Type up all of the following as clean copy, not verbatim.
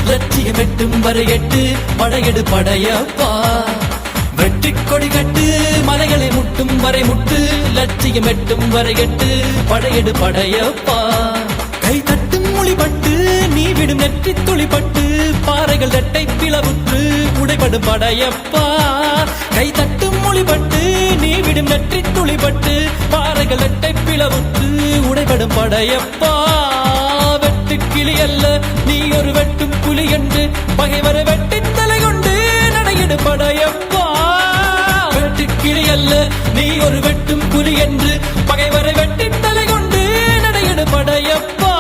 லட்சியம் எட்டும் வரை எட்டு படையெடு படையப்பா வெற்றிக் கொடி கட்டு மலைகளை முட்டும் வரை முட்டு லட்சியம் எட்டும் வரை எட்டு படையெடு படையப்பா கை தட்டும் மொழிபட்டு நீ விடும் நெற்றி துளிப்பட்டு பாறைகள் இரட்டை பிளவுற்று உடைபடும் படையப்பா கை தட்டும் மொழிபட்டு நீ விடும் நெற்றி துளிப்பட்டு பாறைகள் இரட்டை பிளவுற்று உடைபடும் படையப்பா வெட்டு கிளி அல்ல நீ ஒரு வெட்டும் புலி என்று பகைவரை வெட்டி தலை கொண்டு நடையிடு படையப்பா வெட்டு கிளி அல்ல நீ ஒரு வெட்டும் புலி என்று பகைவரை வெட்டி தலை கொண்டு நடையிடு படையப்பா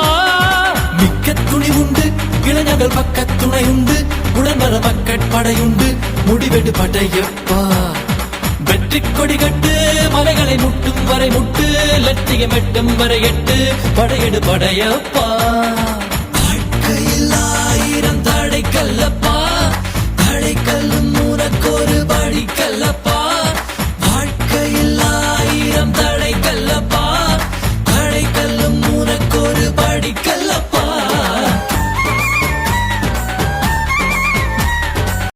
மிக்க துணி உண்டு இளைஞர்கள் பக்க துணை உண்டு உடன்வர மக்கட் படையுண்டு முடிவெடு படையப்பா வெற்றி கொடி கட்டு மலைகளை முட்டும் வரை முட்டு லட்சியம் எட்டும் வரை எட்டு படையெடு படையப்பா